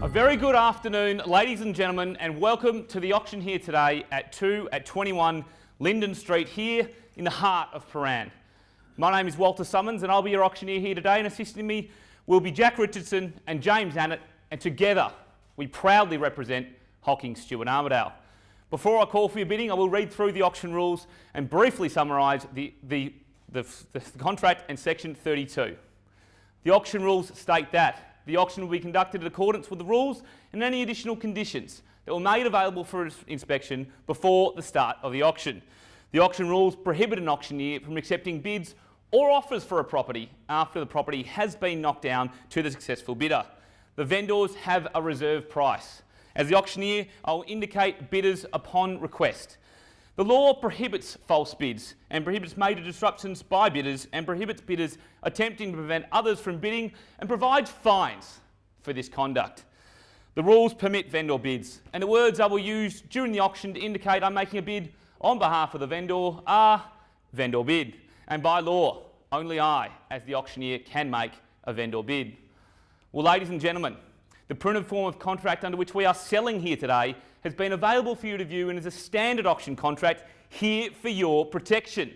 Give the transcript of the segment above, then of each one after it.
A very good afternoon, ladies and gentlemen, and welcome to the auction here today at 21 Linden Street here in the heart of Prahran. My name is Walter Summons and I'll be your auctioneer here today, and assisting me will be Jack Richardson and James Annett, and together we proudly represent Hockingstuart Armidale. Before I call for your bidding, I will read through the auction rules and briefly summarise the contract and section 32. The auction rules state that the auction will be conducted in accordance with the rules and any additional conditions that were made available for inspection before the start of the auction. The auction rules prohibit an auctioneer from accepting bids or offers for a property after the property has been knocked down to the successful bidder. The vendors have a reserve price. As the auctioneer, I will indicate bidders upon request. The law prohibits false bids and prohibits major disruptions by bidders and prohibits bidders attempting to prevent others from bidding and provides fines for this conduct. The rules permit vendor bids, and the words I will use during the auction to indicate I'm making a bid on behalf of the vendor are vendor bid, and by law, only I, as the auctioneer, can make a vendor bid. Well, ladies and gentlemen, the printed form of contract under which we are selling here today has been available for you to view and is a standard auction contract here for your protection.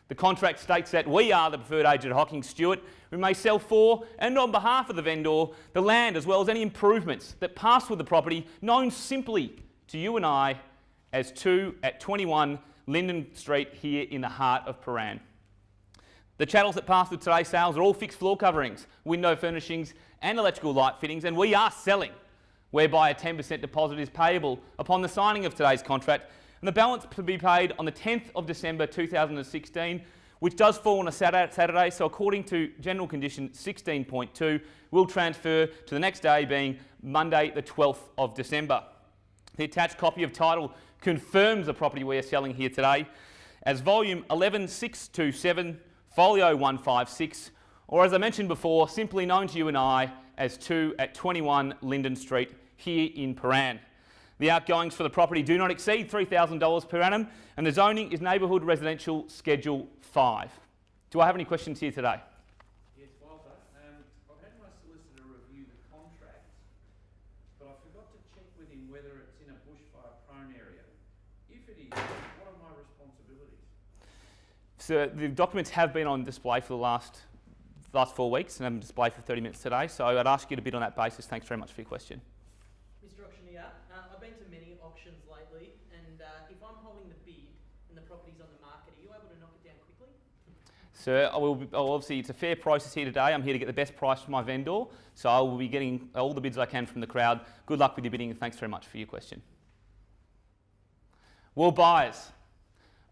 The contract states that we are the preferred agent at Hockingstuart. We may sell for and on behalf of the vendor the land as well as any improvements that pass with the property, known simply to you and I as 21 Linden Street here in the heart of Prahran. The channels that pass with today's sales are all fixed floor coverings, window furnishings and electrical light fittings, and we are selling, whereby a 10% deposit is payable upon the signing of today's contract, and the balance to be paid on the 10th of December 2016, which does fall on a Saturday, so according to General Condition 16.2, will transfer to the next day, being Monday the 12th of December. The attached copy of title confirms the property we are selling here today as volume 11627, folio 156, or as I mentioned before, simply known to you and I as 21 Linden Street here in Prahran. The outgoings for the property do not exceed $3,000 per annum, and the zoning is Neighbourhood Residential Schedule 5. Do I have any questions here today? Yes, Walter. I've had my solicitor review the contract, but I forgot to check with him whether it's in a bushfire-prone area. If it is, what are my responsibilities? So the documents have been on display for the last 4 weeks and have been displayed for 30 minutes today, so I'd ask you to bid on that basis. Thanks very much for your question. Mr. Auctioneer, I've been to many auctions lately, and if I'm holding the bid and the property's on the market, are you able to knock it down quickly? Sir, obviously it's a fair process here today. I'm here to get the best price for my vendor, so I will be getting all the bids I can from the crowd. Good luck with your bidding, and thanks very much for your question. Well, buyers,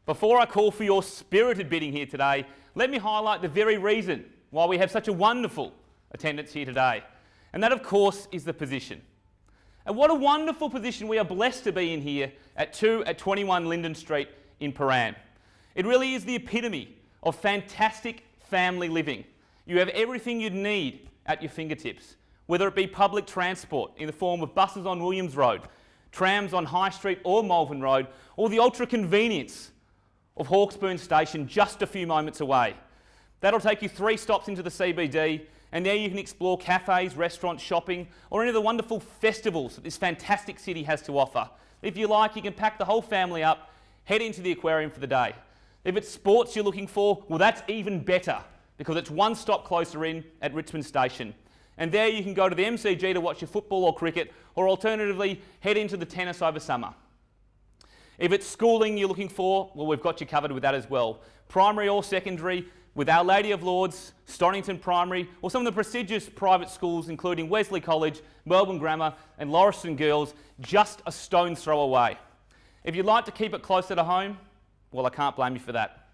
before I call for your spirited bidding here today, let me highlight the very reason why we have such a wonderful attendance here today. And that, of course, is the position. And what a wonderful position we are blessed to be in here at 21 Linden Street in Prahran. It really is the epitome of fantastic family living. You have everything you'd need at your fingertips, whether it be public transport in the form of buses on Williams Road, trams on High Street or Malvern Road, or the ultra convenience of Hawkesbury Station just a few moments away. That'll take you 3 stops into the CBD, and there you can explore cafes, restaurants, shopping, or any of the wonderful festivals that this fantastic city has to offer. If you like, you can pack the whole family up, head into the aquarium for the day. If it's sports you're looking for, well, that's even better, because it's 1 stop closer in at Richmond Station. And there you can go to the MCG to watch your football or cricket, or alternatively, head into the tennis over summer. If it's schooling you're looking for, well, we've got you covered with that as well. Primary or secondary, with Our Lady of Lourdes, Stonington Primary, or some of the prestigious private schools including Wesley College, Melbourne Grammar and Lauriston Girls, just a stone's throw away. If you'd like to keep it closer to home, well, I can't blame you for that.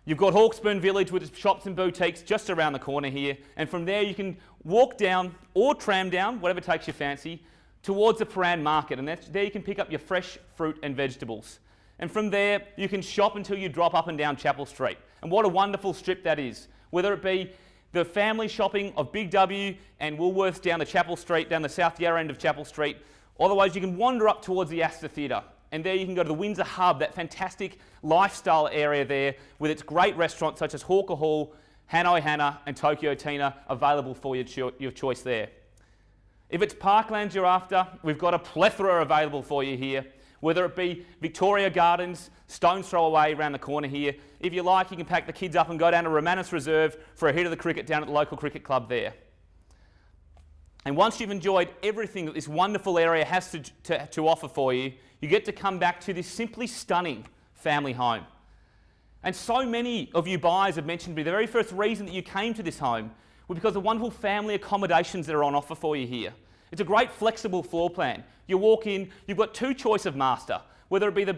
You've got Hawkesbury Village with its shops and boutiques just around the corner here, and from there you can walk down or tram down, whatever takes your fancy, towards the Prahran Market, and there you can pick up your fresh fruit and vegetables. And from there, you can shop until you drop up and down Chapel Street. And what a wonderful strip that is. Whether it be the family shopping of Big W and Woolworths down the Chapel Street, down the South Yarra end of Chapel Street. Otherwise, you can wander up towards the Astor Theatre. And there you can go to the Windsor Hub, that fantastic lifestyle area there with its great restaurants such as Hawker Hall, Hanoi Hannah and Tokyo Tina available for your choice there. If it's parklands you're after, we've got a plethora available for you here, whether it be Victoria Gardens, stone's throw away around the corner here. If you like, you can pack the kids up and go down to Romanus Reserve for a hit of the cricket down at the local cricket club there. And once you've enjoyed everything that this wonderful area has to offer for you, you get to come back to this simply stunning family home. And so many of you buyers have mentioned to me the very first reason that you came to this home was because of the wonderful family accommodations that are on offer for you here. It's a great flexible floor plan. You walk in, you've got two choice of master, whether it be the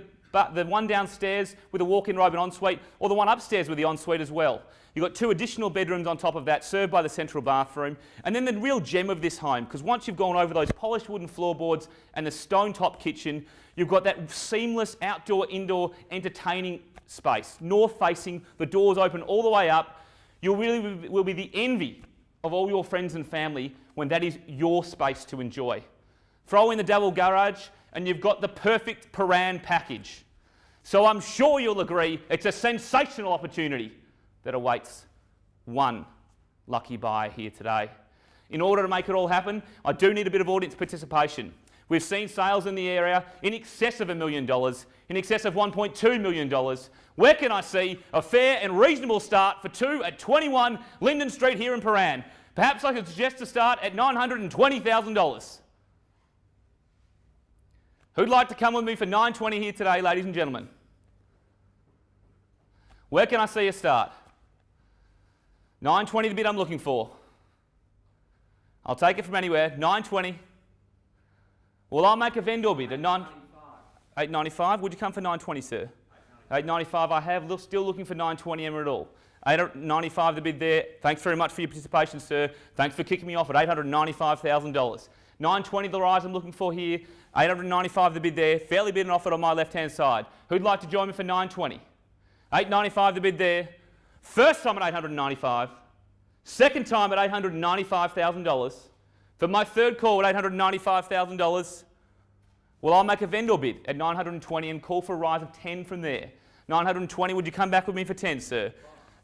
one downstairs with a walk-in robe and ensuite, or the one upstairs with the ensuite as well. You've got two additional bedrooms on top of that, served by the central bathroom. And then the real gem of this home, because once you've gone over those polished wooden floorboards and the stone-top kitchen, you've got that seamless outdoor-indoor entertaining space, north-facing, the doors open all the way up. You really will be the envy of all your friends and family when that is your space to enjoy. Throw in the double garage, and you've got the perfect Paran package. So I'm sure you'll agree it's a sensational opportunity that awaits one lucky buyer here today. In order to make it all happen, I do need a bit of audience participation. We've seen sales in the area in excess of $1 million, in excess of $1.2 million. Where can I see a fair and reasonable start for 2 at 21 Linden Street here in Paran? Perhaps I could suggest a start at $920,000. Who'd like to come with me for $920 here today, ladies and gentlemen? Where can I see a start? $920 the bid I'm looking for. I'll take it from anywhere. $920. Well, I'll make a vendor bid at $895. Would you come for $920, sir? $895 I have. Still looking for $920 Emma at all. $895 the bid there. Thanks very much for your participation, sir. Thanks for kicking me off at $895,000. $920 the rise I'm looking for here. $895 the bid there. Fairly bid and offered on my left-hand side. Who'd like to join me for $920? $895 the bid there. First time at $895. Second time at $895,000. For my third call at $895,000, well, I'll make a vendor bid at $920 and call for a rise of 10 from there. $920, would you come back with me for 10, sir?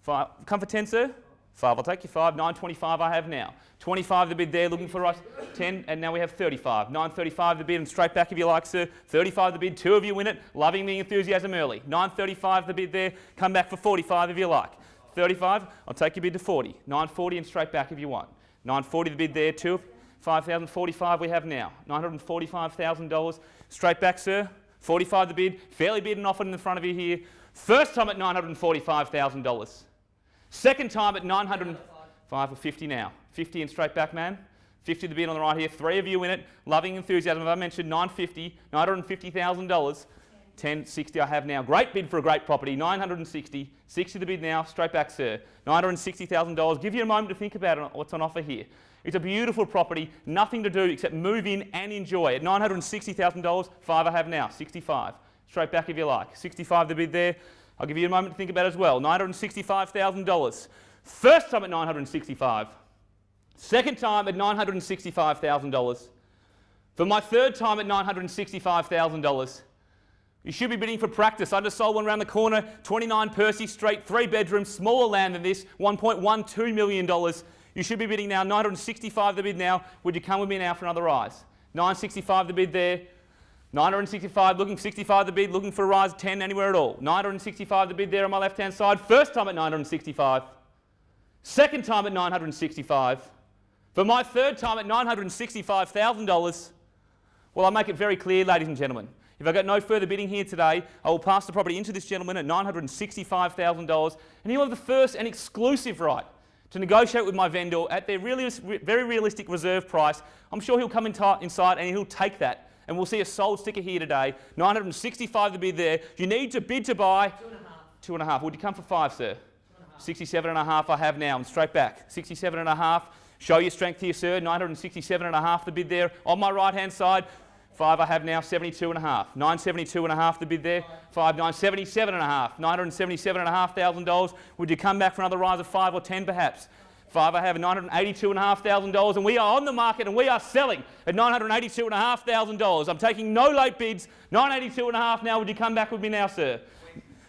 5. Come for 10, sir? 5, I'll take you 5. $925 I have now. 25 the bid there, looking for a rise. 10, and now we have 35. $935 the bid, and straight back if you like, sir. 35 the bid, 2 of you win it. Loving the enthusiasm early. $935 the bid there, come back for 45 if you like. 35, I'll take your bid to 40. $940 and straight back if you want. $940 the bid there, 2 of 5,045 we have now. $945,000. Straight back, sir. 45 the bid. Fairly bid and offered in the front of you here. First time at $945,000. Second time at $905 for 50 now. 50 and straight back, man. 50 the bid on the right here. 3 of you in it. Loving enthusiasm. As I mentioned, $950,000. 10, 60 I have now. Great bid for a great property. $960. 60 the bid now. Straight back, sir. $960,000. Give you a moment to think about what's on offer here. It's a beautiful property. Nothing to do except move in and enjoy. At $960,000, 5 I have now. 65. Straight back if you like. 65 the bid there. I'll give you a moment to think about it as well. $965,000. First time at $965. Second time at $965,000. For my third time at $965,000. You should be bidding for practice. I just sold one around the corner, 29 Percy Street, 3 bedrooms, smaller land than this, $1.12 million. You should be bidding now. $965 the bid now. Would you come with me now for another rise? $965 the bid there. $965, looking 65 the bid, looking for a rise of 10 anywhere at all. $965 the bid there on my left-hand side. First time at $965. Second time at $965. For my third time at $965,000, well, I'll make it very clear, ladies and gentlemen. If I've got no further bidding here today, I will pass the property into this gentleman at $965,000, and he'll have the first and exclusive right to negotiate with my vendor at their very realistic reserve price. I'm sure he'll come inside and he'll take that, and we'll see a sold sticker here today. $965 the bid there. You need to bid to buy. 2.5. 2.5. Would you come for 5, sir? 67.5 I have now, and straight back. 67.5. Show your strength here, sir. $967.5 the bid there on my right-hand side. 5 I have now, 72.5. $972.5 the bid there. 5, $977.5. $977,500. Would you come back for another rise of 5 or 10 perhaps? 5 I have $982,500, and we are on the market and we are selling at $982,500. I'm taking no late bids. $982.5 now. Would you come back with me now, sir?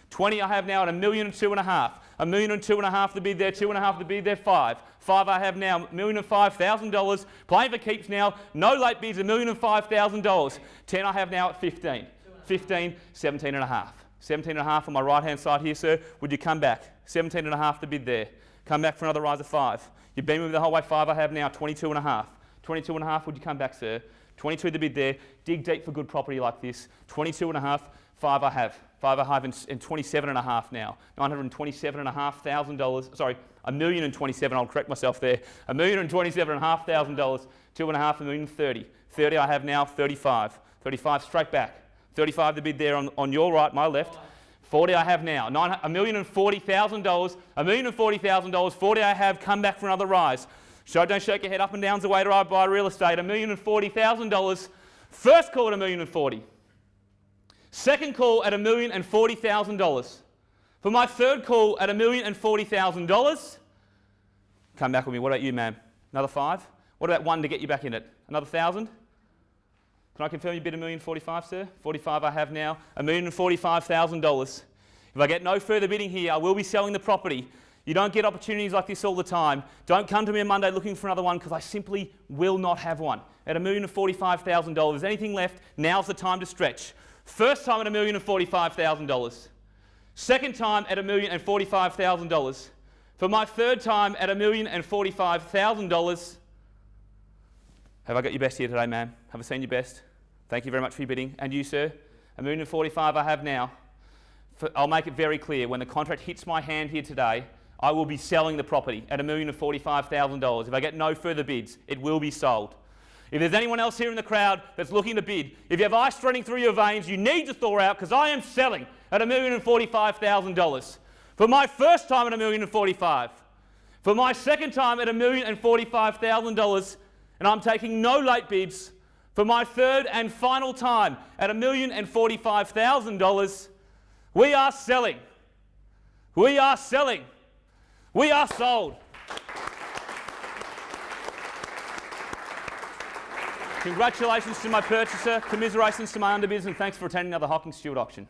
20 I have now at $1,250,000. $1,002,500 the bid there, 2.5 the bid there, 5. 5 I have now, $1,005,000. Playing for keeps now, no late bids, $1,005,000. 10 I have now at 15. 15, 17.5. 17.5 on my right-hand side here, sir. Would you come back? 17.5 the bid there. Come back for another rise of 5. You've been with me the whole way. 5 I have now, 22.5. 22.5, would you come back, sir? 22 the bid there. Dig deep for good property like this. 22.5, 5 I have. 5 I have and 27.5 now. $927,500. Sorry, $1,027,000. I'll correct myself there. $1,027,500. 2.5, $1,030,000. 30 I have now. 35. 35 straight back. 35 the bid there on your right, my left. 40 I have now. $1,040,000. $1,040,000. 40 I have. Come back for another rise. Don't shake your head. Up and down's the way to buy real estate. $1,040,000. First call at $1,040,000. Second call at $1,040,000. For my third call at $1,040,000. Come back with me. What about you, ma'am? Another 5? What about 1 to get you back in it? Another 1,000? Can I confirm you bid $1,045,000, sir? 45 I have now. $1,045,000. If I get no further bidding here, I will be selling the property. You don't get opportunities like this all the time. Don't come to me on Monday looking for another one because I simply will not have one. At $1,045,000, anything left, now's the time to stretch. First time at $1,045,000. Second time at $1,045,000. For my third time at $1,045,000. Have I got your best here today, ma'am? Have I seen your best? Thank you very much for your bidding. And you, sir? $1,045,000 I have now. I'll make it very clear. When the contract hits my hand here today, I will be selling the property at $1,045,000. If I get no further bids, it will be sold. If there's anyone else here in the crowd that's looking to bid, if you have ice running through your veins, you need to thaw out because I am selling at $1,045,000. For my first time at $1,045,000. For my second time at $1,045,000, and I'm taking no late bids. For my third and final time at $1,045,000, we are selling. We are selling. We are sold. Congratulations to my purchaser, commiserations to my underbids, and thanks for attending another Hockingstuart auction.